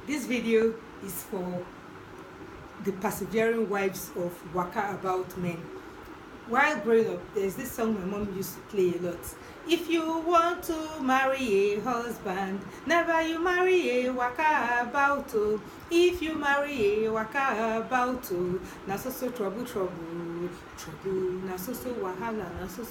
This video is for the persevering wives of waka about men. While growing up, there's this song my mom used to play a lot. If you want to marry a husband, never you marry a waka about. Oh. If you marry a waka about, oh, na so trouble, na so wahala, na so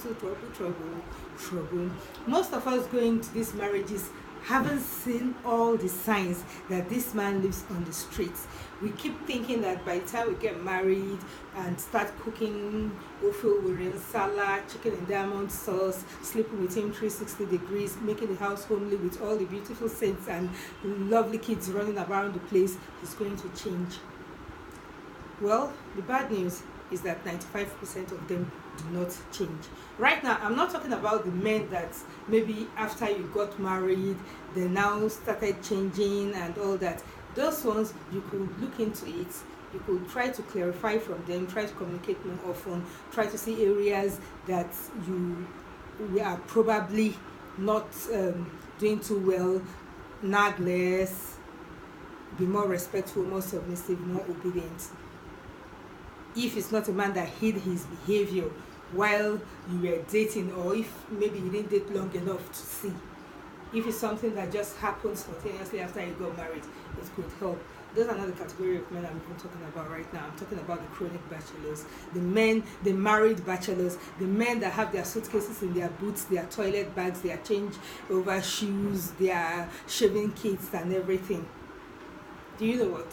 trouble. Most of us going to these marriages haven't seen all the signs that this man lives on the streets. We keep thinking that by the time we get married and start cooking ofe salad, chicken and diamond sauce, sleeping with him 360 degrees, making the house homely with all the beautiful scents and lovely kids running around the place, he's going to change. Well, the bad news is that 95% of them do not change. Right now, I'm not talking about the men that maybe after you got married, they now started changing and all that. Those ones, you could look into it. You could try to clarify from them, try to communicate more often, try to see areas that you are probably not doing too well, nag less, be more respectful, more submissive, more obedient. If it's not a man that hid his behavior while you were dating, or if maybe you didn't date long enough to see, if it's something that just happens spontaneously after you got married, it could help. Those are not the category of men I'm even talking about right now. I'm talking about the chronic bachelors, the men, the married bachelors, the men that have their suitcases in their boots, their toilet bags, their change over shoes, their shaving kits and everything. Do you know what?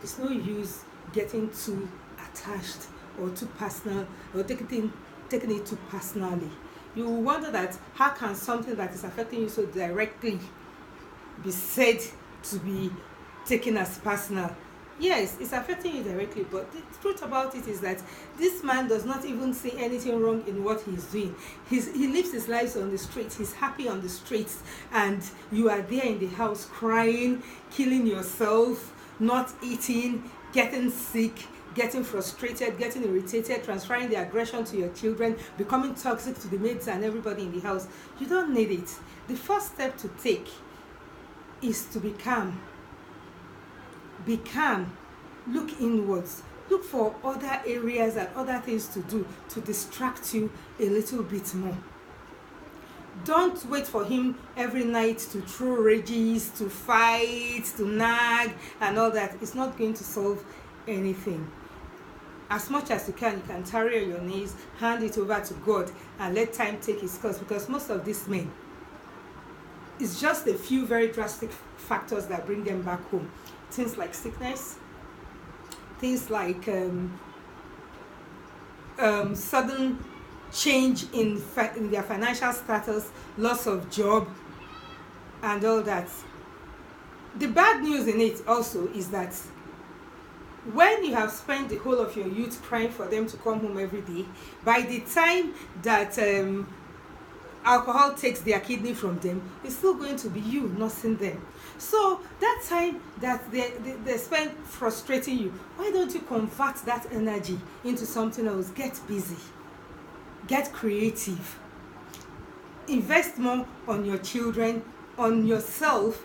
It's no use getting too attached or too personal or taking it too personally. You will wonder that how can something that is affecting you so directly be said to be taken as personal? Yes, it's affecting you directly, but the truth about it is that this man does not even see anything wrong in what he's doing. He lives his life on the streets, he's happy on the streets, and you are there in the house crying, killing yourself, not eating, getting sick, getting frustrated, getting irritated, transferring the aggression to your children, becoming toxic to the maids and everybody in the house. You don't need it. The first step to take is to be calm. Be calm. Look inwards. Look for other areas and other things to do to distract you a little bit more. Don't wait for him every night to throw rages, to fight, to nag and all that. It's not going to solve anything. As much as you can tarry on your knees, hand it over to God and let time take its course, because most of these men, it's just a few very drastic factors that bring them back home. Things like sickness, things like sudden change in their financial status, loss of job and all that. The bad news in it also is that when you have spent the whole of your youth crying for them to come home every day, by the time that alcohol takes their kidney from them, it's still going to be you nursing them. So that time that they spend frustrating you, why don't you convert that energy into something else? Get busy, get creative, invest more on your children, on yourself,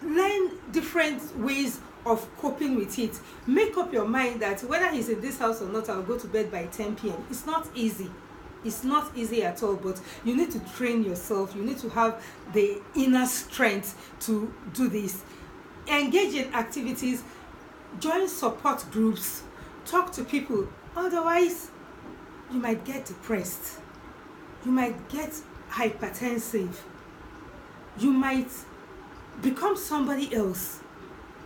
learn different ways of coping with it. Make up your mind that whether he's in this house or not, I'll go to bed by 10 p.m. It's not easy. It's not easy at all, but you need to train yourself. You need to have the inner strength to do this. Engage in activities, join support groups, talk to people. Otherwise, you might get depressed. You might get hypertensive. You might become somebody else.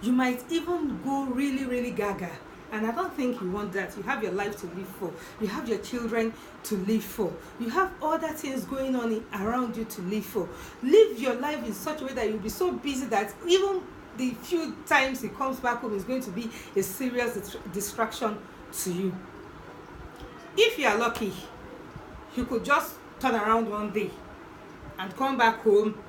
You might even go really gaga, and I don't think you want that. You have your life to live for, you have your children to live for, you have other things going on around you to live for. Live your life in such a way that you'll be so busy that even the few times he comes back home is going to be a serious distraction to you. If you are lucky, you could just turn around one day and come back home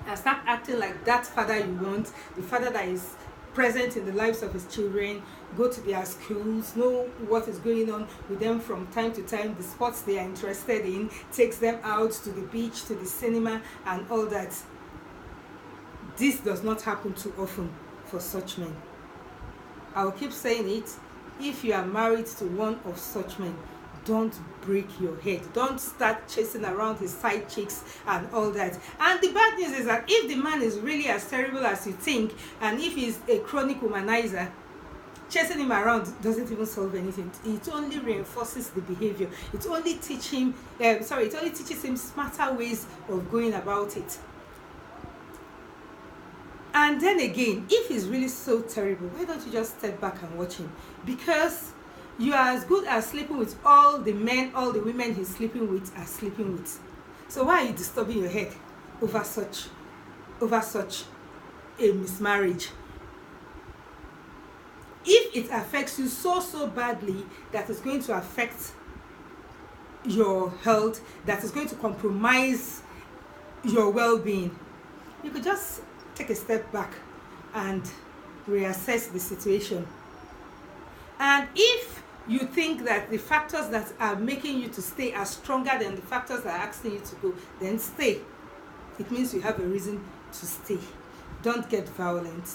and start acting like that father you want, the father that is present in the lives of his children, go to their schools, know what is going on with them from time to time, the sports they are interested in, takes them out to the beach, to the cinema and all that. This does not happen too often for such men. I will keep saying it. If you are married to one of such men, don't break your head. Don't start chasing around his side chicks and all that. And the bad news is that if the man is really as terrible as you think, and if he's a chronic womanizer, chasing him around doesn't even solve anything. It only reinforces the behavior. It only teaches him smarter ways of going about it. And then again, if he's really so terrible, why don't you just step back and watch him? Because you are as good as sleeping with all the women he's sleeping with are sleeping with. So why are you disturbing your head over such a mismarriage? If it affects you so badly that it's going to affect your health, that is going to compromise your well-being, you could just take a step back and reassess the situation. And if you think that the factors that are making you to stay are stronger than the factors that are asking you to go, then stay. It means you have a reason to stay. Don't get violent.